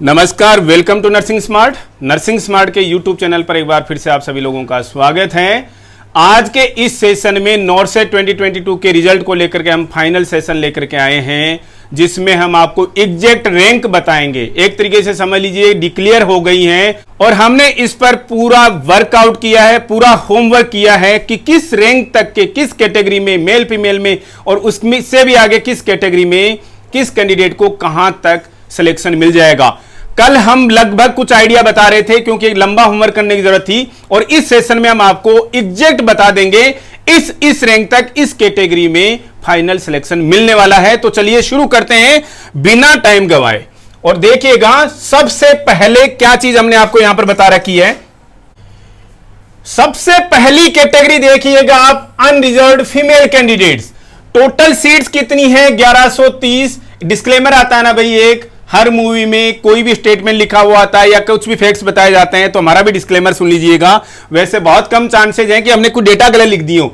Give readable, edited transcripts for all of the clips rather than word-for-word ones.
नमस्कार, welcome to nursing smart. Nursing smart के YouTube channel पर एक बार फिर से आप सभी लोगों का स्वागत है। आज के इस सेशन में नॉर्सेट 2022 के रिजल्ट को लेकर के हम फाइनल सेशन लेकर के आए हैं, जिसमें हम आपको एग्जैक्ट रैंक बताएंगे। एक तरीके से समझ लीजिए डिक्लेयर हो गई हैं और हमने इस पर पूरा वर्कआउट किया है, पूरा होमवर्क किया है कि किस रैंक तक के किस कैटेगरी में, मेल फीमेल में और उसमें से भी आगे किस कैटेगरी में किस कैंडिडेट को कहां तक सिलेक्शन मिल जाएगा। कल हम लगभग कुछ आइडिया बता रहे थे क्योंकि एक लंबा होमवर्क करने की जरूरत थी, और इस सेशन में हम आपको एग्जैक्ट बता देंगे इस रैंक तक इस कैटेगरी में फाइनल सिलेक्शन मिलने वाला है। तो चलिए शुरू करते हैं बिना टाइम गवाए। और देखिएगा, सबसे पहले क्या चीज हमने आपको यहां पर बता रखी है। सबसे पहली कैटेगरी देखिएगा आप, unreserved female candidates. Total seats कितनी है? 1130। डिस्क्लेमर आता है ना भाई, एक हर मूवी में कोई भी स्टेटमेंट लिखा हुआ आता है या कुछ भी फैक्ट्स बताए जाते हैं, तो हमारा भी डिस्क्लेमर सुन लीजिएगा। वैसे बहुत कम चांसेज हैं कि हमने कुछ डेटा गलत लिख दी हो।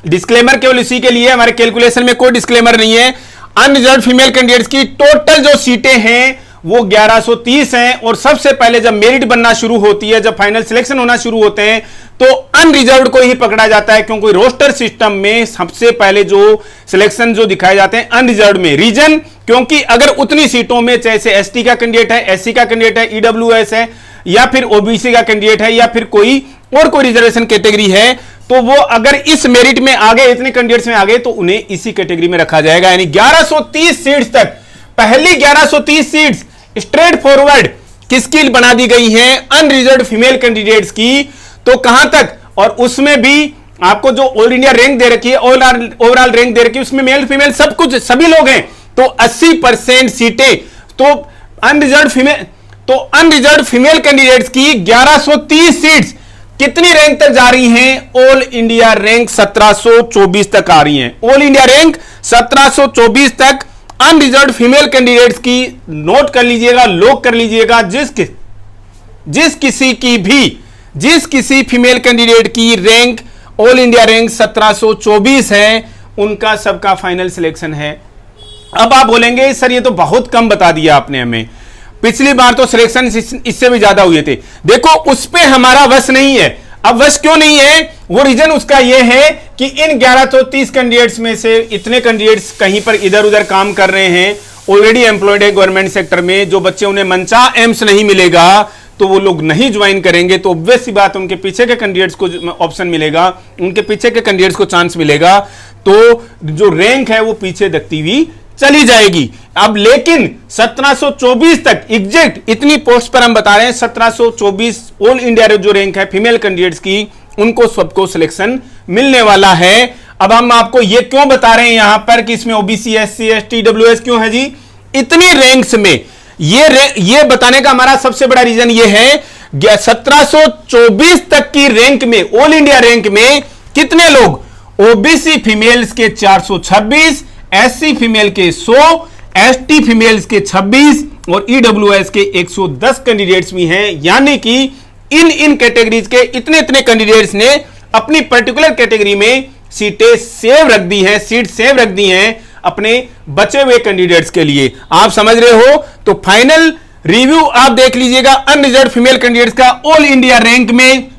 डिस्क्लेमर केवल इसी के लिए, हमारे कैलकुलेशन में कोई डिस्क्लेमर नहीं है। अनरिजर्व्ड फीमेल कैंडिडेट्स की टोटल जो सीटें हैं वो 1130 हैं। और सबसे पहले जब मेरिट बनना शुरू होती है, जब फाइनल सिलेक्शन होना शुरू होते हैं, तो अनरिजर्व्ड को ही पकड़ा जाता है, क्योंकि रोस्टर सिस्टम में सबसे पहले जो सिलेक्शन जो दिखाए जाते हैं अनरिजर्व्ड में। रीजन, क्योंकि अगर उतनी सीटों में जैसे एसटी का कैंडिडेट है, एससी का कैंडिडेट है, ईडब्ल्यूएस है, या फिर ओबीसी का कैंडिडेट है, या फिर कोई रिजर्वेशन कैटेगरी है, तो वो अगर इस मेरिट में आ गए, इतने कैंडिडेट्स में आ गए, तो उन्हें इसी कैटेगरी में रखा जाएगा। यानी 1130 सीट्स तक, पहली 1130 सीट्स स्ट्रेट फॉरवर्ड किसकी बना दी गई हैं? अनरिजर्व्ड फीमेल कैंडिडेट्स की। तो कहां तक? और उसमें भी आपको जो ऑल इंडिया रैंक दे रखी है, ओवरऑल रैंक दे रखी है, उसमें मेल फीमेल सब कुछ सभी लोग हैं। तो 80% सीटें तो अनरिजर्व्ड फीमेल कैंडिडेट्स की 1130 सीट्स कितनी रैंक तक जा रही हैं? ऑल इंडिया रैंक 1724 तक आ रही हैं। ऑल इंडिया रैंक 1724 तक अनरिजर्व्ड फीमेल कैंडिडेट्स की नोट कर लीजिएगा, लॉक कर लीजिएगा। जिस किसी फीमेल कैंडिडेट की रैंक ऑल इंडिया रैंक 1724 है, उनका सबका फाइनल सिलेक्शन है। अब आप बोलेंगे सर ये तो बहुत कम बता दिया आपने हमें, पिछली बार तो सिलेक्शन इससे भी ज्यादा हुए थे। देखो, उस पे हमारा वश नहीं है। अब वश क्यों नहीं है? वो रीजन उसका ये है कि इन 1130 कैंडिडेट्स में से इतने कैंडिडेट्स कहीं पर इधर उधर काम कर रहे हैं, ऑलरेडी एम्प्लॉयड है गवर्नमेंट सेक्टर में। जो बच्चे उन्हें मनचाह एम्स नहीं मिलेगा तो वो लोग नहीं ज्वाइन करेंगे, तो ऑब्वियस सी बात, उनके पीछे के कैंडिडेट्स को ऑप्शन मिलेगा, उनके पीछे के कैंडिडेट्स को चांस मिलेगा, तो जो रैंक है वो पीछे धकती हुई चली जाएगी। अब लेकिन 1724 तक एग्जैक्ट इतनी पोस्ट पर हम बता रहे हैं, 1724 ऑल इंडिया जो रैंक है फीमेल कैंडिडेट्स की, उनको सबको सिलेक्शन मिलने वाला है। अब हम आपको ये क्यों बता रहे हैं यहां पर कि इसमें ओबीसी, एससी, एसटी, डब्ल्यूएस क्यों है जी? इतनी रैंक्स में ये बताने का हमारा सबसे बड़ा रीजन ये है, 1724 तक की रैंक में, ऑल इंडिया रैंक में कितने लोग? ओबीसी फीमेल्स के 426, एससी फीमेल के 100, एसटी फीमेल्स के 26 और ईडब्ल्यूएस के 110 कैंडिडेट्स भी हैं। यानी कि इन कैटेगरीज के इतने कैंडिडेट्स ने अपनी पर्टिकुलर कैटेगरी में सीटें सेव रख दी हैं, सीट सेव रख दी हैं अपने बचे हुए कैंडिडेट्स के लिए। आप समझ रहे हो? तो फाइनल रिव्यू आप देख लीजिएगा अनरिजर्व्ड फीमेल कैंडिडेट्स का। ऑल इंडिया रैंक में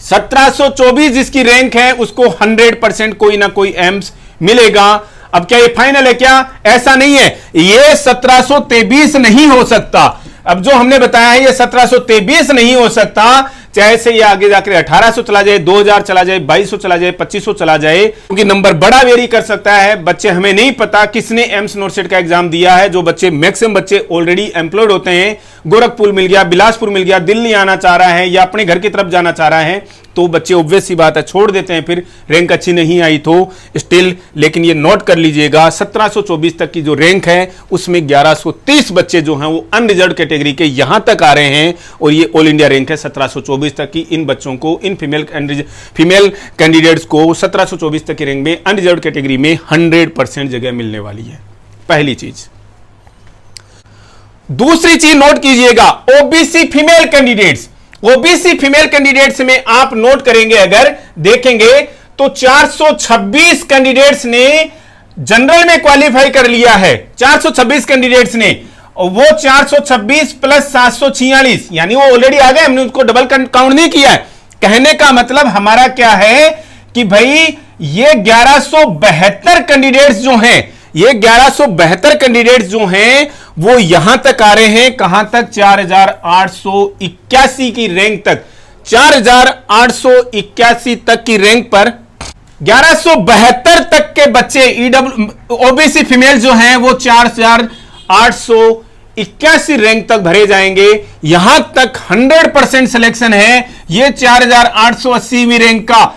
1724 जिसकी रैंक है, उसको 100% कोई ना कोई एम्स मिलेगा। अब क्या ये फाइनल है? क्या ऐसा नहीं है, ये 1723 नहीं हो सकता। अब जो हमने बताया है ये 1723 नहीं हो सकता, चाहे से ये आगे जाकर 1800 चला जाए, 2000 चला जाए, 2200 चला जाए, 2500 चला जाए, क्योंकि नंबर बड़ा वेरी कर सकता है। बच्चे, हमें नहीं पता किसने एम्स नॉर्सेट का एग्जाम दिया है। जो बच्चे, मैक्सिमम बच्चे ऑलरेडी एम्प्लॉयड होते हैं, गोरखपुर मिल गया, बिलासपुर मिल गया, दिल्ली आना चाह रहा है या अपने घर की तरफ जाना चाह रहा है, तो बच्चे ऑब्वियस सी बात है छोड़ देते हैं, फिर रैंक अच्छी नहीं आई तो स्टिल। लेकिन ये नोट कर लीजिएगा 1724 तक की जो रैंक है उसमें 1130 बच्चे जो हैं वो अनरिजर्व्ड कैटेगरी के यहां तक आ रहे हैं, और ये ऑल इंडिया रैंक है 1724 तक की। इन बच्चों को, इन फीमेल कैंडिडेट्स को 1724 तक की रैंक में अनरिजर्व्ड कैटेगरी में 100% जगह मिलने वाली है। पहली चीज। दूसरी चीज नोट कीजिएगा, OBC female candidates. OBC female candidates में आप नोट करेंगे, अगर देखेंगे तो 426 कैंडिडेट्स ने जनरल में क्वालिफाई कर लिया है, 426 कैंडिडेट्स ने। और वो 426 प्लस 746, यानी वो ऑलरेडी आ गए, हमने उसको डबल काउंट नहीं किया है। कहने का मतलब हमारा क्या है कि भाई ये 1172 कैंडिडेट्स जो हैं, ये 1172 कैंडिडेट्स जो हैं वो यहां तक आ रहे हैं, कहां तक, 4881 की रैंक तक, 4881 तक की रैंक पर 1172 तक के बच्चे ओबीसी फीमेल जो हैं वो 4881 रैंक तक भरे जाएंगे। यहां तक 100% सिलेक्शन है। ये 4880वीं रैंक का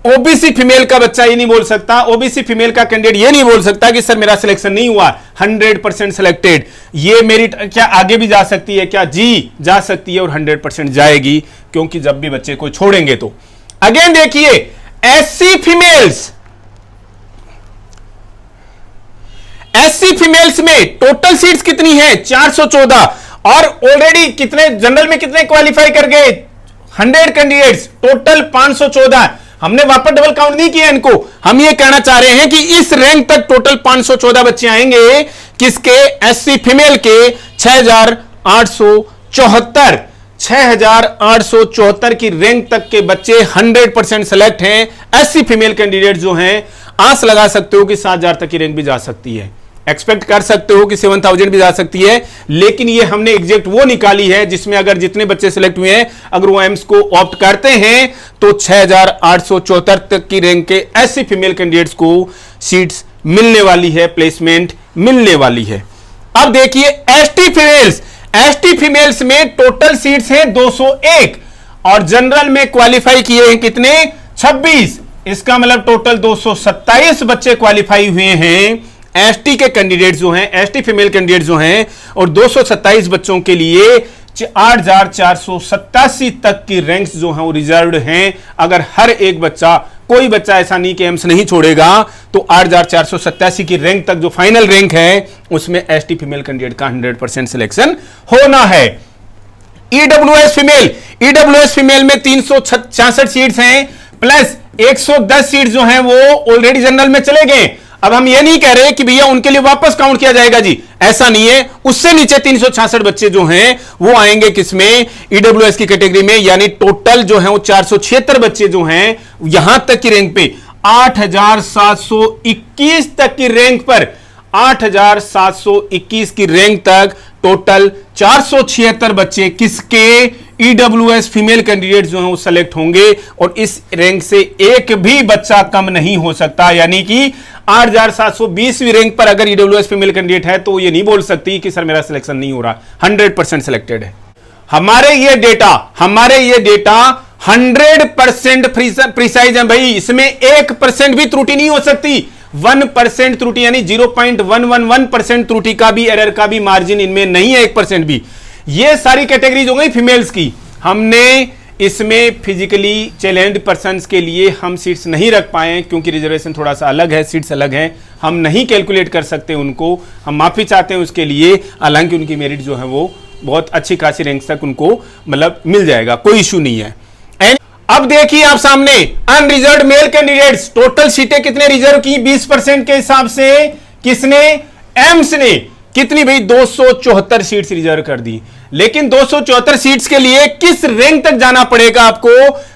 ओबीसी फीमेल का बच्चा ये नहीं बोल सकता, ओबीसी फीमेल का कैंडिडेट ये नहीं बोल सकता कि सर मेरा सिलेक्शन नहीं हुआ, 100% सिलेक्टेड। ये मेरिट क्या आगे भी जा सकती है क्या? जी जा सकती है, और 100% जाएगी, क्योंकि जब भी बच्चे को छोड़ेंगे तो। अगेन देखिए एससी फीमेल्स में टोटल सीट्स कितनी है? 414, और ऑलरेडी कितने जनरल में कितने क्वालिफाई कर गए? 100 कैंडिडेट्स, टोटल 514। हमने वापस डबल काउंट नहीं किया इनको, हम ये कहना चाह रहे हैं कि इस रैंक तक टोटल 514 बच्चे आएंगे, किसके? एससी फीमेल के 6874 की रैंक तक के बच्चे 100% सेलेक्ट हैं। एससी फीमेल कैंडिडेट जो हैं, आस लगा सकते हो कि 7000 तक की रैंक भी जा सकती है, एक्सपेक्ट कर सकते हो कि 7000 भी जा सकती है, लेकिन ये हमने एग्जैक्ट वो निकाली है जिसमें अगर जितने बच्चे सिलेक्ट हुए हैं, अगर वो एम्स को ऑप्ट करते हैं तो 6874 तक की रैंक के एससी फीमेल कैंडिडेट्स को सीट्स मिलने वाली है, प्लेसमेंट मिलने वाली है। अब देखिए एसटी फीमेल्स में टोटल सीट्स हैं 201, और जनरल में क्वालिफाई किए हैं कितने? 26। इसका मतलब टोटल 227 बच्चे क्वालिफाई हुए हैं एसटी के कैंडिडेट जो हैं, एसटी फीमेल कैंडिडेट जो हैं, और 227 बच्चों के लिए 8487 तक की रैंक्स जो हैं वो रिजर्व्ड हैं। अगर हर एक बच्चा, कोई बच्चा ऐसा नहीं कि एम्स नहीं छोड़ेगा, तो 8487 की रैंक तक जो फाइनल रैंक है उसमें एसटी फीमेल कैंडिडेट का 100% सिलेक्शन होना है। ईडब्ल्यूएस फीमेल में 366 सीट्स हैं, प्लस 110 सीट जो हैं वो ऑलरेडी जनरल में चले गए। अब हम ये नहीं कह रहे कि भैया उनके लिए वापस काउंट किया जाएगा जी, ऐसा नहीं है। उससे नीचे 366 बच्चे जो हैं वो आएंगे किसमें? ईडब्ल्यूएस की कैटेगरी में, यानी टोटल जो है वो 476 बच्चे जो हैं यहां तक की रैंक पे 8721 तक की रैंक पर, 8721 की रैंक तक टोटल 476 बच्चे किसके? ईडब्ल्यूएस फीमेल कैंडिडेट जो हैं वो सेलेक्ट होंगे, और इस रैंक से एक भी बच्चा कम नहीं हो सकता, यानी कि 8720वीं रैंक पर अगर ईडब्ल्यूएस फीमेल कैंडिडेट है तो ये नहीं बोल सकती कि सर मेरा सिलेक्शन नहीं हो रहा, 100% सिलेक्टेड है। हमारे ये डेटा 100% प्रिसाइज है भाई, इसमें 1% भी त्रुटि नहीं हो सकती। 1% त्रुटि यानी 0.111% त्रुटि का भी, एरर का भी मार्जिन इनमें नहीं है, 1% भी। ये सारी कैटेगरीज हो गई फीमेल्स की। हमने इसमें फिजिकली चैलेंज्ड पर्संस के लिए हम सीट्स नहीं रख पाए, क्योंकि रिजर्वेशन थोड़ा सा अलग है, सीट्स अलग हैं, हम नहीं कैलकुलेट कर सकते उनको, हम माफी चाहते हैं उसके लिए। हालांकि उनकी मेरिट जो है वो बहुत अच्छी खासी रैंक तक उनको मतलब मिल जाएगा, कोई इशू नहीं है। अब देखिए आप सामने अनरिजर्व्ड मेल कैंडिडेट्स, टोटल सीटें कितने रिजर्व की? 20% के हिसाब से किसने? एम्स ने। कितनी भाई? 274 सीट्स रिजर्व कर दी। लेकिन 274 सीट्स के लिए किस रैंक तक जाना पड़ेगा आपको?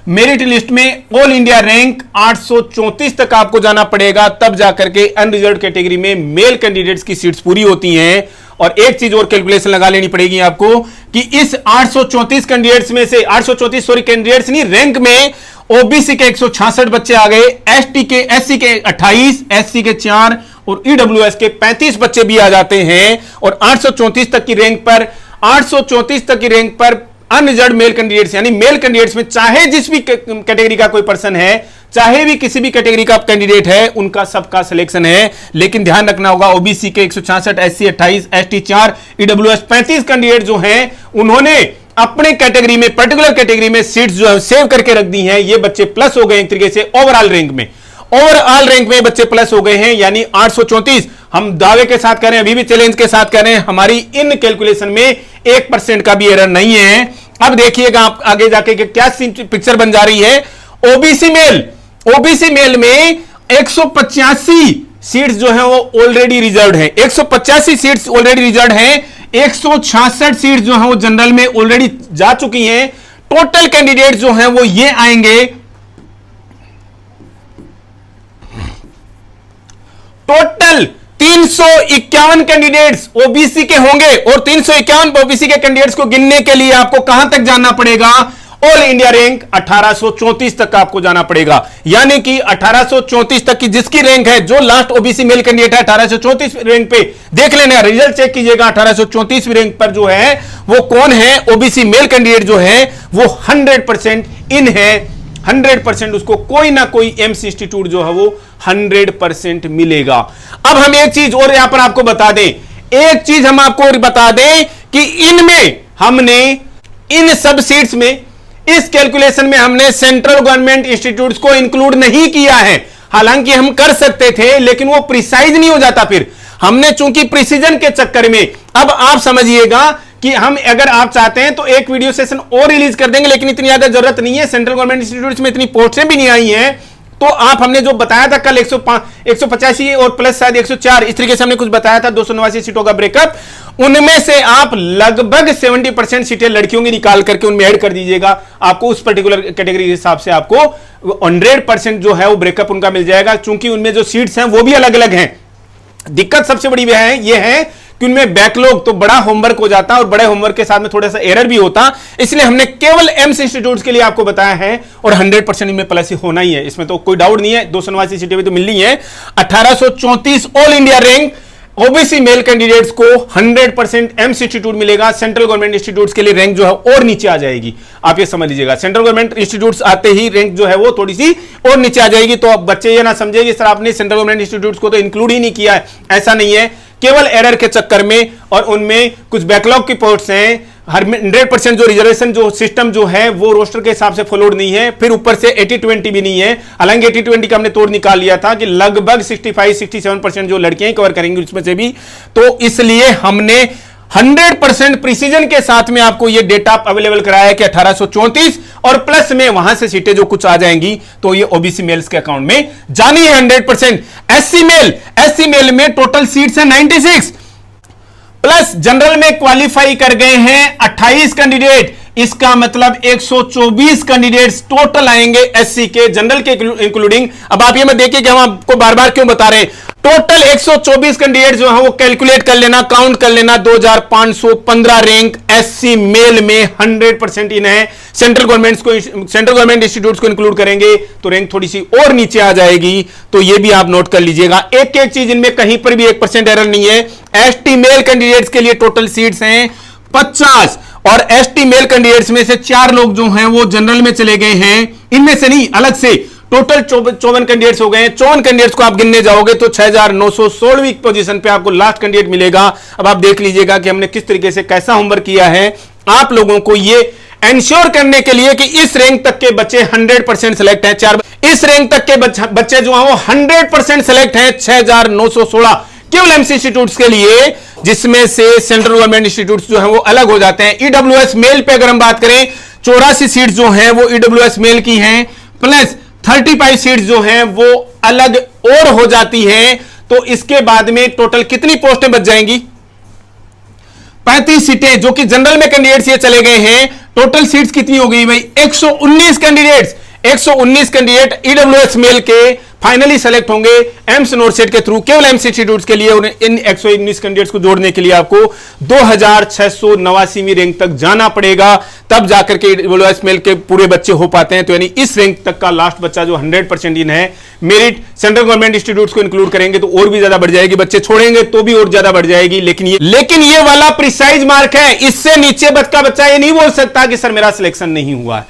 मेरिट लिस्ट में ऑल इंडिया रैंक 834 तक आपको जाना पड़ेगा, तब जाकर के अनरिजर्व्ड कैटेगरी में मेल कैंडिडेट्स की सीट्स पूरी होती हैं। और एक चीज और कैलकुलेशन लगा लेनी पड़ेगी आपको कि इस 834 कैंडिडेट्स में से, 834 कैंडिडेट्स नहीं, रैंक में ओबीसी के 166 बच्चे आ गए, एसटी के, एससी के 28, एससी के 4 और ईडब्ल्यूएस के 35 बच्चे भी आ जाते हैं। और 834 तक की रैंक पर, 834 तक की रैंक पर अनरिजर्व्ड मेल कैंडिडेट्स, यानी मेल कैंडिडेट्स में चाहे जिस भी कैटेगरी का कोई पर्सन है, चाहे भी किसी भी कैटेगरी का कैंडिडेट है, उनका सबका सिलेक्शन है। लेकिन ध्यान रखना होगा, ओबीसी के 166, एससी 28, एसटी 4, ईडब्ल्यूएस 35 कैंडिडेट जो हैं उन्होंने अपने कैटेगरी में, पर्टिकुलर कैटेगरी में सीट्स जो है सेव करके रख दी हैं। ये बच्चे प्लस हो गए एक तरीके से ओवरऑल रैंक में, ओवरऑल रैंक में बच्चे प्लस हो गए हैं, यानी 834। हम दावे के साथ करें, अभी भी चैलेंज के साथ करें, हमारी इन कैलकुलेशन में 1% का भी एरर नहीं है। अब देखिएगा आप आगे जाके क्या पिक्चर बन जा रही है। ओबीसी मेल में 185 सीट्स जो है वो ऑलरेडी रिजर्व्ड हैं, 185 सीट्स ऑलरेडी रिजर्व्ड हैं। 166 सीट जो है वो जनरल में ऑलरेडी जा चुकी हैं। टोटल कैंडिडेट जो हैं वो ये आएंगे, टोटल 351 कैंडिडेट्स ओबीसी के होंगे और 351 ओबीसी के कैंडिडेट्स को गिनने के लिए आपको कहां तक जाना पड़ेगा? ऑल इंडिया रैंक 1834 तक आपको जाना पड़ेगा। यानी कि 1834 तक की जिसकी रैंक है, जो लास्ट ओबीसी मेल कैंडिडेट है 1834 रैंक पे, देख लेना, रिजल्ट चेक कीजिएगा। 1834 रैंक पर जो है वो कौन है? ओबीसी मेल कैंडिडेट जो है वो 100% इन है, 100% उसको कोई ना कोई एम्स इंस्टीट्यूट जो है वो 100% मिलेगा। अब हम एक चीज और यहां पर आपको बता दें, एक चीज हम आपको और बता दें कि इनमें हमने इन सब सीट्स में, इस कैलकुलेशन में हमने सेंट्रल गवर्नमेंट इंस्टीट्यूट्स को इंक्लूड नहीं किया है। हालांकि हम कर सकते थे लेकिन वो प्रिसाइज नहीं हो जाता। फिर हमने चूंकि प्रिसीजन के चक्कर में, अब आप समझिएगा कि हम अगर आप चाहते हैं तो एक वीडियो सेशन और रिलीज कर देंगे, लेकिन इतनी ज्यादा जरूरत नहीं है। सेंट्रल गवर्नमेंट इंस्टीट्यूट्स में इतनी पोस्टें भी नहीं आई हैं। तो आप हमने जो बताया था कल 185 और प्लस शायद 104, इस तरीके से हमने कुछ बताया था 289 सीटों का ब्रेकअप, उनमें से आप लगभग 70% सीटें लड़कियों की निकाल करके उनमें ऐड कर दीजिएगा। आपको उस पर्टिकुलर कैटेगरी के हिसाब से आपको 100% जो है वो ब्रेकअप उनका मिल जाएगा, क्योंकि उनमें जो सीट्स हैं वो भी अलग अलग हैं। दिक्कत सबसे बड़ी ये है कि उनमें बैकलॉग, तो बड़ा होमवर्क हो जाता और बड़े होमवर्क के साथ में थोड़ा सा एरर भी होता, इसलिए हमने केवल एम्स इंस्टीट्यूट्स के लिए आपको बताया है और 100% इनमें प्लस होना ही है, इसमें तो कोई डाउट नहीं है। 289 सीटें भी तो मिलनी है। 1834 all India rank OBC male candidates को 100% एम्स इंस्टीट्यूट मिलेगा। सेंट्रल गवर्नमेंट इंस्टीट्यूट्स के लिए रैंक जो है और नीचे आ जाएगी। आप ये समझ लीजिएगा, सेंट्रल गवर्नमेंट इंस्टीट्यूट्स आते ही रैंक जो है वो थोड़ी सी और नीचे आ जाएगी। तो अब बच्चे ये ना समझे कि सर आपने सेंट्रल गवर्नमेंट इंस्टीट्यूट्स को तो इंक्लूड ही नहीं किया है, ऐसा नहीं है। केवल एरर के चक्कर में और उनमें कुछ बैकलॉग की पोस्ट्स हैं, 100% जो रिजर्वेशन जो सिस्टम जो है वो रोस्टर के हिसाब से फॉलोड नहीं है। फिर ऊपर से 80-20 भी नहीं है। हालांकि 80-20 का हमने तोड़ निकाल लिया था कि लगभग 65-67% जो लड़कियां कवर करेंगी उसमें से भी, तो इसलिए हमने 100% प्रिसीजन के साथ में आपको यह डेटा अवेलेबल कराया है कि 1834 और प्लस में वहां से सीटें जो कुछ आ जाएंगी तो ये ओबीसी मेल्स के अकाउंट में जानी है 100%। एससी मेल में टोटल सीट्स है 96 प्लस जनरल में क्वालिफाई कर गए हैं 28 कैंडिडेट। इसका मतलब 124 कैंडिडेट्स टोटल आएंगे एससी के, जनरल के इंक्लूडिंग। अब आप ये मत देखिए कि हम आपको बार बार क्यों बता रहे हैं। टोटल 124 कैंडिडेट जो है वो कैलकुलेट कर लेना, काउंट कर लेना। 2515 रैंक एससी मेल में 100% इन है। सेंट्रल गवर्नमेंट इंस्टीट्यूट्स को इंक्लूड करेंगे तो रैंक थोड़ी सी और नीचे आ जाएगी। तो ये भी आप नोट कर लीजिएगा। एक एक चीज इनमें कहीं पर भी 1% एरर नहीं है। एसटी मेल कैंडिडेट्स के लिए टोटल सीट्स हैं 50 और एसटी मेल कैंडिडेट्स में से 4 लोग जो हैं वो जनरल में चले गए हैं। इनमें से नहीं, अलग से टोटल 54 कैंडिडेट्स हो गए। 54 कैंडिडेट्स को आप गिनने जाओगे तो 6916वीं पोजीशन पे आपको लास्ट कैंडिडेट मिलेगा। अब आप देख लीजिएगा कि हमने किस तरीके से कैसा होमवर्क किया है आप लोगों को ये एंश्योर करने के लिए कि इस रैंक तक के बच्चे 100% सेलेक्ट हैं। इस रैंक तक के बच्चे जो हैं वो 100% सेलेक्ट हैं। 6916 केवल एम्स इंस्टीट्यूट्स के लिए, जिसमें से सेंट्रल गवर्नमेंट इंस्टीट्यूट्स जो हैं वो अलग हो जाते हैं। ईडब्ल्यूएस मेल पे अगर हम बात करें 84 सीट जो हैं वो ईडब्ल्यूएस मेल की हैं, प्लस 35 सीट जो हैं वो अलग और हो जाती हैं। तो इसके बाद में टोटल कितनी पोस्टें बच जाएंगी? 35 सीटें जो कि जनरल में कैंडिडेट्स ये चले गए हैं। टोटल सीट्स कितनी हो गई भाई? 119 कैंडिडेट्स। 119 कैंडिडेट ईडब्ल्यूएस मेल के फाइनली सेलेक्ट होंगे एम्स नोरसेट के थ्रू। केवल एम्स इंस्टीट्यूट्स के लिए इन 119 कैंडिडेट्स को जोड़ने के लिए आपको 2689वीं रैंक तक जाना पड़ेगा, तब जाकर के ईडब्ल्यूएस मेल के पूरे बच्चे हो पाते हैं। तो यानी इस रैंक तक का लास्ट बच्चा जो 100% इन है। मेरिट सेंट्रल गवर्नमेंट इंस्टीट्यूट्स को इंक्लूड करेंगे तो और भी ज्यादा बढ़ जाएगी, बच्चे छोड़ेंगे तो भी और ज्यादा बढ़ जाएगी। लेकिन ये वाला प्रिसाइज मार्क है। इससे नीचे का बच्चा ये नहीं बोल सकता कि सर मेरा सिलेक्शन नहीं हुआ।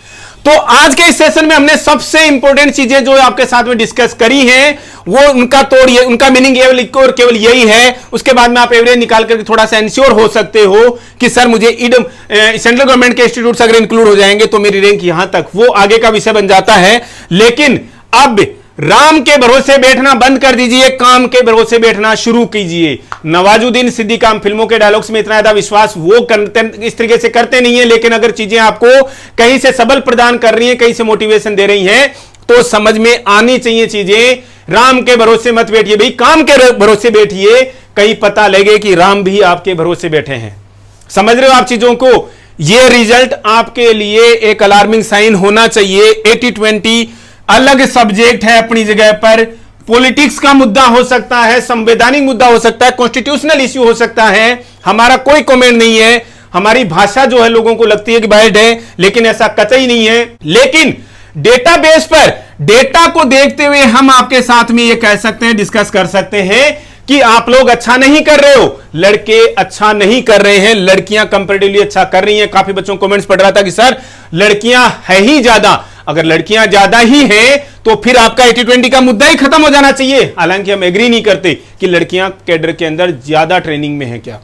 तो आज के इस सेशन में हमने सबसे इंपॉर्टेंट चीजें जो आपके साथ में डिस्कस करी हैं वो उनका तोड़, ये उनका मीनिंग केवल यही है। उसके बाद में आप एवरेज निकाल करके थोड़ा सा इंश्योर हो सकते हो कि सर मुझे सेंट्रल गवर्नमेंट के इंस्टीट्यूट्स अगर इंक्लूड हो जाएंगे तो मेरी रैंक यहां तक, वो आगे का विषय बन जाता है। लेकिन अब राम के भरोसे बैठना बंद कर दीजिए, काम के भरोसे बैठना शुरू कीजिए। नवाजुद्दीन सिद्दीकी हम फिल्मों के डायलॉग्स में इतना ज्यादा विश्वास वो करते, इस तरीके से करते नहीं है। लेकिन अगर चीजें आपको कहीं से सबल प्रदान कर रही हैं, कहीं से मोटिवेशन दे रही हैं, तो समझ में आनी चाहिए चीजें। राम के भरोसे मत बैठिए भाई, काम के भरोसे बैठिए। कहीं पता लगे कि राम भी आपके भरोसे बैठे हैं। समझ रहे हो आप चीजों को? ये रिजल्ट आपके लिए एक अलार्मिंग साइन होना चाहिए। 80-20 अलग सब्जेक्ट है अपनी जगह पर, पॉलिटिक्स का मुद्दा हो सकता है, संवैधानिक मुद्दा हो सकता है, कॉन्स्टिट्यूशनल इश्यू हो सकता है, हमारा कोई कमेंट नहीं है। हमारी भाषा जो है लोगों को लगती है कि बैड है, लेकिन ऐसा कतई नहीं है। लेकिन डेटाबेस पर डेटा को देखते हुए हम आपके साथ में ये कह सकते हैं, डिस्कस कर सकते हैं कि आप लोग अच्छा नहीं कर रहे हो, लड़के अच्छा नहीं कर रहे हैं, लड़कियां कंपैरेटिवली अच्छा कर रही हैं। काफी बच्चों को कमेंट्स पढ़ रहा था कि सर लड़कियां है ही ज्यादा। अगर लड़कियां ज्यादा ही हैं तो फिर आपका 80-20 का मुद्दा ही खत्म हो जाना चाहिए। हालांकि हम एग्री नहीं करते कि लड़कियां कैडर के अंदर ज्यादा ट्रेनिंग में है। क्या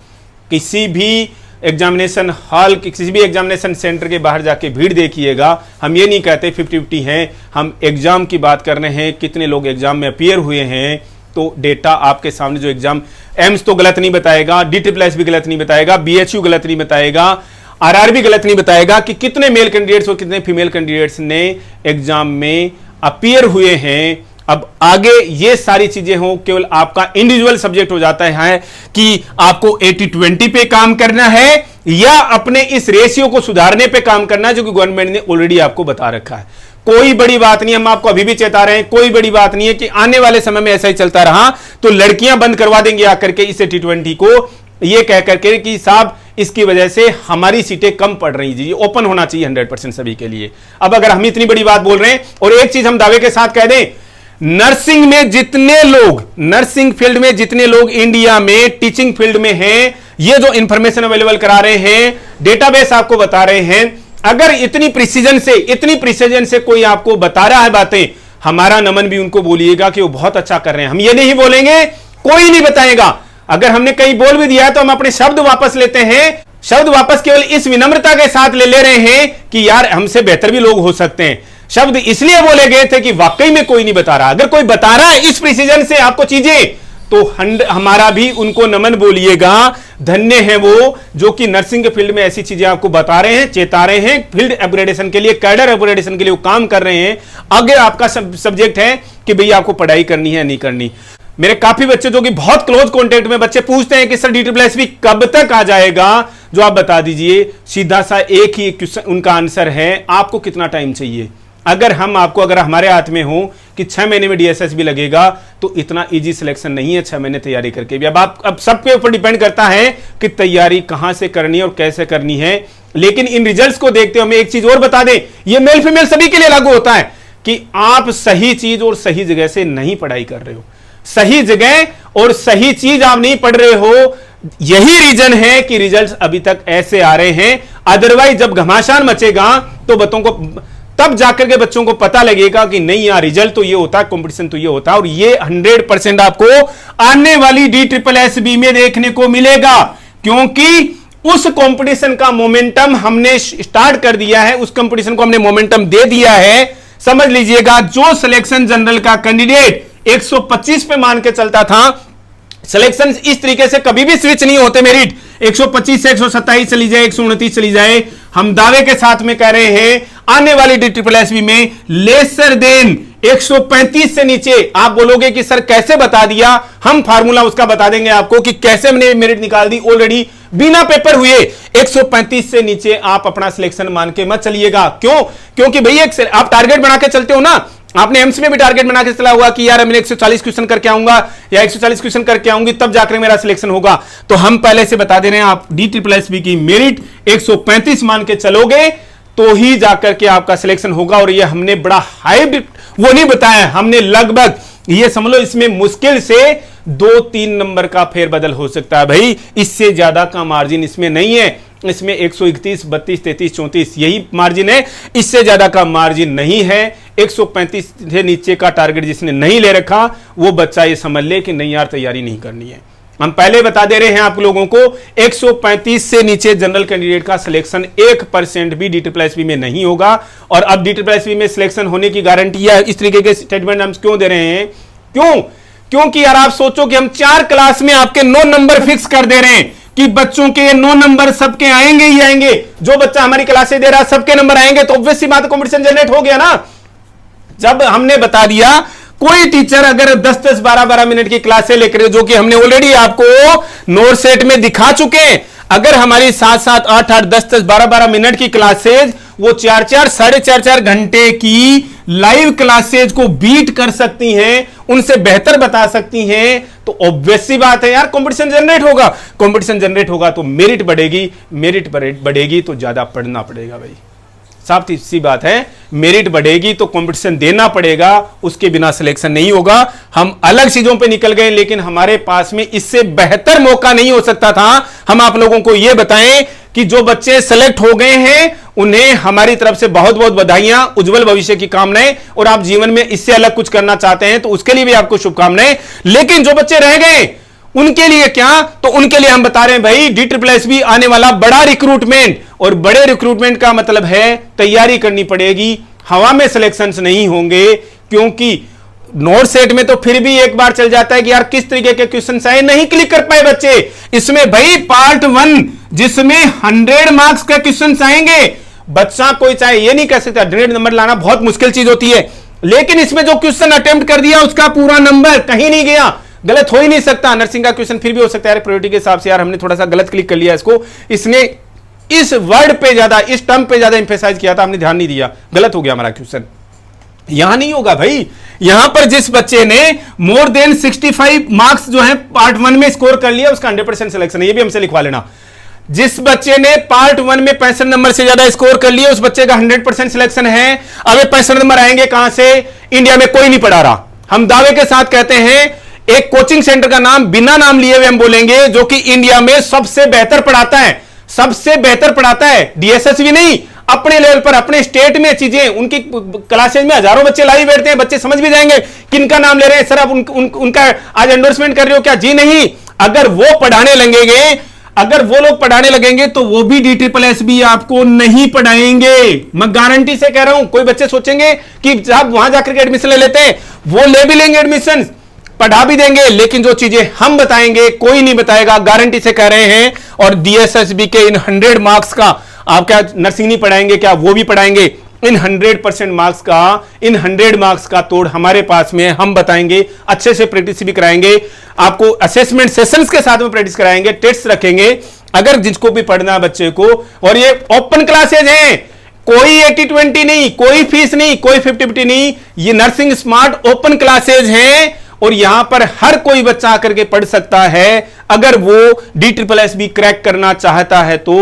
किसी भी एग्जामिनेशन हॉल, किसी भी एग्जामिनेशन सेंटर के बाहर जाके भीड़ देखिएगा, हम ये नहीं कहते 50-50 हैं, हम एग्जाम की बात कर रहे हैं, कितने लोग एग्जाम में अपीयर हुए हैं। तो डेटा आपके सामने जो एग्जाम, एम्स तो गलत नहीं बताएगा, DSSS भी गलत नहीं बताएगा, BHU गलत नहीं बताएगा, RRB गलत नहीं बताएगा कि कितने मेल कैंडिडेट्स और कितने फीमेल कैंडिडेट्स ने एग्जाम में अपीयर हुए हैं। अब आगे ये सारी चीजें हो, केवल आपका इंडिविजुअल सब्जेक्ट हो जाता है कि आपको 80-20 पे काम करना है या अपने इस रेशियो को सुधारने पे काम करना है, जो कि गवर्नमेंट ने ऑलरेडी आपको बता रखा है। कोई बड़ी बात नहीं, हम आपको अभी भी चेता रहे हैं, कोई बड़ी बात नहीं है कि आने वाले समय में ऐसा ही चलता रहा तो लड़कियां बंद करवा देंगे आकर के इस 80-20 को, ये कह करके कि साहब इसकी वजह से हमारी सीटें कम पड़ रही जी, ओपन होना चाहिए 100% सभी के लिए। अब अगर हम इतनी बड़ी बात बोल रहे हैं, और एक चीज हम दावे के साथ कह दें, नर्सिंग में जितने लोग, नर्सिंग फील्ड में जितने लोग इंडिया में टीचिंग फील्ड में हैं, ये जो इंफॉर्मेशन अवेलेबल करा रहे हैं, डेटाबेस आपको बता रहे हैं, अगर इतनी प्रिसीजन से कोई आपको बता रहा है बातें, हमारा नमन भी उनको बोलिएगा कि वो बहुत अच्छा कर रहे हैं। हम ये नहीं बोलेंगे, कोई नहीं बताएगा। अगर हमने कहीं बोल भी दिया है तो हम अपने शब्द वापस लेते हैं। शब्द वापस केवल इस विनम्रता के साथ ले रहे हैं कि यार हमसे बेहतर भी लोग हो सकते हैं। शब्द इसलिए बोले गए थे कि वाकई में कोई नहीं बता रहा। अगर कोई बता रहा है इस प्रिसीजन से आपको चीजें, तो हमारा भी उनको नमन बोलिएगा। धन्य है वो जो कि नर्सिंग के फील्ड में ऐसी चीजें आपको बता रहे हैं, चेता रहे हैं, फील्ड अपग्रेडेशन के लिए, कैडर अपग्रेडेशन के लिए वो काम कर रहे हैं। अगर आपका सब्जेक्ट है कि भैया आपको पढ़ाई करनी है नहीं करनी। मेरे काफी बच्चे जो कि बहुत क्लोज कांटेक्ट में बच्चे पूछते हैं कि सर DSSS कब तक आ जाएगा, जो आप बता दीजिए। सीधा सा एक ही क्वेश्चन उनका आंसर है, आपको कितना टाइम चाहिए। अगर हमारे हाथ में हो कि 6 महीने में DSS भी लगेगा तो इतना इजी सिलेक्शन नहीं है 6 महीने तैयारी करके भी। अब सबके ऊपर डिपेंड करता है कि तैयारी कहां से करनी है और कैसे करनी है। लेकिन इन रिजल्ट्स को देखते हुए हमें एक चीज और बता दें, ये मेल फीमेल सभी के लिए लागू होता है कि आप सही चीज और सही जगह से नहीं पढ़ाई कर रहे हो, सही जगह और सही चीज आप नहीं पढ़ रहे हो। यही रीजन है कि रिजल्ट्स अभी तक ऐसे आ रहे हैं। अदरवाइज जब घमासान मचेगा तो तब जाकर के बच्चों को पता लगेगा कि नहीं यार रिजल्ट तो ये होता है, कंपटीशन तो ये होता है। और ये 100% आपको आने वाली DSSB में देखने को मिलेगा, क्योंकि उस कंपटीशन का मोमेंटम हमने स्टार्ट कर दिया है, उस कंपटीशन को हमने मोमेंटम दे दिया है। समझ लीजिएगा, जो सिलेक्शन जनरल का कैंडिडेट 125 पे मान के चलता था, सिलेक्शन इस तरीके से कभी भी स्विच नहीं होते। मेरिट 125 से 127 चली जाए, 129 चली जाए। हम दावे के साथ में कह रहे हैं आने वाली DSSB में लेसर देन 135 से नीचे। आप बोलोगे कि सर कैसे बता दिया, हम फार्मूला उसका बता देंगे आपको कि कैसे हमने मेरिट निकाल दी ऑलरेडी बिना पेपर हुए। 135 से नीचे आप अपना सिलेक्शन मान के मत चलिएगा। क्यों? क्योंकि भैया आप टारगेट बना के चलते हो ना। आपने एम्स में भी टारगेट बना के चला हुआ कि यार मैंने 140 क्वेश्चन करके आऊंगा या 140 क्वेश्चन करके आऊंगी, तब जाकर मेरा सिलेक्शन होगा। तो हम पहले से बता दे रहे हैं, आप DSSB की मेरिट 135 मान के चलोगे तो ही जाकर के आपका सिलेक्शन होगा। और ये हमने बड़ा हाई वो नहीं बताया, हमने लगभग ये समझ लो इसमें मुश्किल से 2-3 नंबर का फेरबदल हो सकता है भाई, इससे ज्यादा का मार्जिन इसमें नहीं है। इसमें 131, 32, 33, 34 यही मार्जिन है, इससे ज्यादा का मार्जिन नहीं है। 135 से नीचे का टारगेट जिसने नहीं ले रखा वो बच्चा ये समझ ले कि नहीं यार तैयारी नहीं करनी है। हम पहले बता दे रहे हैं आप लोगों को 135 से नीचे जनरल कैंडिडेट का सिलेक्शन 1% भी DSSB में नहीं होगा। और अब DSSB में सिलेक्शन होने की गारंटी है, इस तरीके के स्टेटमेंट हम क्यों दे रहे हैं? क्योंकि यार आप सोचो कि हम 4 क्लास में आपके 9 नंबर फिक्स कर दे रहे हैं कि बच्चों के 9 नंबर सबके आएंगे ही आएंगे। जो बच्चा हमारी क्लासे दे रहा है सबके नंबर आएंगे, तो ऑब्वियस सी बात कंपटीशन जनरेट हो गया ना। जब हमने बता दिया कोई टीचर अगर 10-10, 12-12 मिनट की क्लासें लेकर, जो कि हमने ऑलरेडी आपको नोट सेट में दिखा चुके हैं, अगर हमारी 7-7, 8-8, 10-10, 12-12 मिनट की क्लासेज वो 4-4, 4.5 घंटे की लाइव क्लासेज को बीट कर सकती हैं, उनसे बेहतर बता सकती हैं, तो ऑब्वियस सी बात है यार, कंपटीशन जनरेट होगा। कंपटीशन जनरेट होगा तो मेरिट बढ़ेगी, मेरिट बढ़ेगी तो ज्यादा पढ़ना पड़ेगा भाई। साफ सी बात है, मेरिट बढ़ेगी तो कंपटीशन देना पड़ेगा, उसके बिना सिलेक्शन नहीं होगा। हम अलग चीजों पे निकल गए, लेकिन हमारे पास में इससे बेहतर मौका नहीं हो सकता था। हम आप लोगों को यह बताएं कि जो बच्चे सेलेक्ट हो गए हैं उन्हें हमारी तरफ से बहुत बहुत बधाइयां, उज्जवल भविष्य की कामनाएं, और आप जीवन में इससे अलग कुछ करना चाहते हैं तो उसके लिए भी आपको शुभकामनाएं। लेकिन जो बच्चे रह गए उनके लिए क्या, तो उनके लिए हम बता रहे हैं भाई DSSB आने वाला बड़ा रिक्रूटमेंट, और बड़े रिक्रूटमेंट का मतलब है तैयारी करनी पड़ेगी, हवा में सिलेक्शंस नहीं होंगे, क्योंकि नोट सेट में तो फिर भी एक बार चल जाता है कि यार किस तरीके के क्वेश्चन आए, नहीं क्लिक कर पाए बच्चे। इसमें भाई पार्ट 1 जिसमें 100 मार्क्स के क्वेश्चन आएंगे, बच्चा कोई चाहे ये नहीं कह सकता 100 नंबर लाना बहुत मुश्किल चीज होती है, लेकिन इसमें जो क्वेश्चन अटेम्प्ट कर दिया उसका पूरा नंबर कहीं नहीं गया, गलत हो ही नहीं सकता। नर्सिंग का क्वेश्चन फिर भी हो सकता है प्रायोरिटी के हिसाब से, यार हमने थोड़ा सा गलत क्लिक कर लिया इसको, इसने इस वर्ड पे ज्यादा, इस टर्म पे ज्यादा इंफेसाइज किया था, हमने ध्यान नहीं दिया, गलत हो गया हमारा क्वेश्चन। यहां नहीं होगा भाई, यहां पर जिस बच्चे ने मोर देन 65 मार्क्स जो है पार्ट 1 में स्कोर कर लिया उसका 100% सिलेक्शन है, ये भी हमसे लिखवा लेना। जिस बच्चे ने पार्ट 1 में 65 नंबर से ज्यादा स्कोर कर लिया उस बच्चे का 100% सिलेक्शन है। अब 65 नंबर आएंगे कहां से, इंडिया में कोई नहीं पढ़ा रहा। हम दावे के साथ कहते हैं, एक कोचिंग सेंटर का नाम बिना नाम लिए हुए हम बोलेंगे जो कि इंडिया में सबसे बेहतर पढ़ाता है, सबसे बेहतर पढ़ाता है, DSSB नहीं, अपने लेवल पर, अपने स्टेट में चीजें, उनकी क्लासेज में हजारों बच्चे लाइव बैठते हैं, बच्चे समझ भी जाएंगे किनका नाम ले रहे हैं। सर आप उनका आज एंडोर्समेंट कर रहे हो क्या? जी नहीं। अगर वो पढ़ाने लगेंगे, अगर वो लोग पढ़ाने लगेंगे तो वो भी DSSB आपको नहीं पढ़ाएंगे, मैं गारंटी से कह रहा हूं। कोई बच्चे सोचेंगे कि साहब वहां जाकर के एडमिशन ले लेते हैं, वो ले भी लेंगे एडमिशन, पढ़ा भी देंगे, लेकिन जो चीजें हम बताएंगे कोई नहीं बताएगा, गारंटी से कह रहे हैं। और DSSB के इन 100 मार्क्स का आप क्या नर्सिंग नहीं पढ़ाएंगे क्या? वो भी पढ़ाएंगे। इन 100% मार्क्स का, इन 100 मार्क्स का तोड़ हमारे पास में, हम बताएंगे, अच्छे से प्रैक्टिस भी कराएंगे, आपको असेसमेंट सेशंस के साथ में प्रैक्टिस कराएंगे, टेस्ट रखेंगे अगर जिसको भी पढ़ना है बच्चे को। और ये ओपन क्लासेज हैं, कोई 80-20 नहीं, कोई फीस नहीं, कोई 50-50 नहीं, ये नर्सिंग स्मार्ट ओपन क्लासेज हैं और यहां पर हर कोई बच्चा आकर के पढ़ सकता है अगर वो DSSB क्रैक करना चाहता है। तो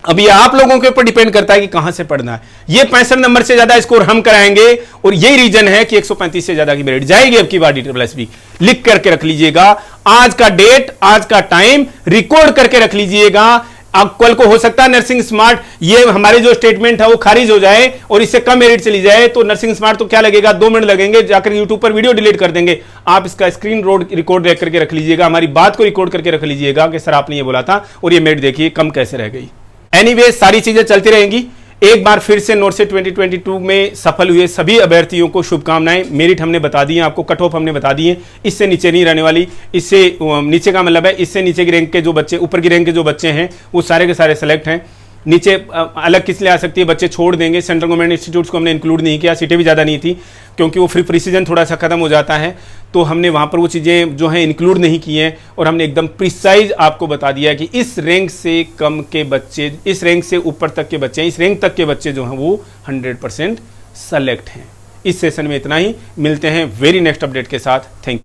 अभी आप लोगों के ऊपर डिपेंड करता है कि कहां से पढ़ना है। ये 65 नंबर से ज्यादा स्कोर हम कराएंगे और यही रीजन है कि 135 से ज्यादा की मेरिट जाएगी अब की बार DSSB। लिख करके रख लीजिएगा, आज का डेट, आज का टाइम रिकॉर्ड करके रख लीजिएगा। अब कल को हो सकता है नर्सिंग स्मार्ट ये हमारे जो स्टेटमेंट है वो खारिज हो जाए और इससे कम मेरिट चली जाए, तो नर्सिंग स्मार्ट तो क्या लगेगा, 2 मिनट लगेंगे, जाकर यूट्यूब पर वीडियो डिलीट कर देंगे। आप इसका स्क्रीन रिकॉर्ड करके रख लीजिएगा, हमारी बात को रिकॉर्ड करके रख लीजिएगा कि सर आपने ये बोला था और ये मेरिट देखिए कम कैसे रह गई। एनीवे सारी चीजें चलती रहेंगी। एक बार फिर से नोट से 2022 में सफल हुए सभी अभ्यर्थियों को शुभकामनाएं। मेरिट हमने बता दी है आपको, कट ऑफ हमने बता दी है, इससे नीचे नहीं रहने वाली। इससे नीचे का मतलब है इससे नीचे की रैंक के जो बच्चे, ऊपर की रैंक के जो बच्चे हैं वो सारे के सारे सेलेक्ट हैं। नीचे अलग किस लिए आ सकती है, बच्चे छोड़ देंगे। सेंट्रल गवर्नमेंट इंस्टीट्यूट्स को हमने इंक्लूड नहीं किया, सीटें भी ज़्यादा नहीं थी क्योंकि वो फ्री प्रीसीजन थोड़ा सा खत्म हो जाता है, तो हमने वहाँ पर वो चीज़ें जो हैं इंक्लूड नहीं की हैं और हमने एकदम प्रिसाइज आपको बता दिया कि इस रैंक से कम के बच्चे, इस रैंक से ऊपर तक के बच्चे, इस रैंक तक के बच्चे जो हैं वो 100% सेलेक्ट हैं। इस सेशन में इतना ही, मिलते हैं वेरी नेक्स्ट अपडेट के साथ। Thank you.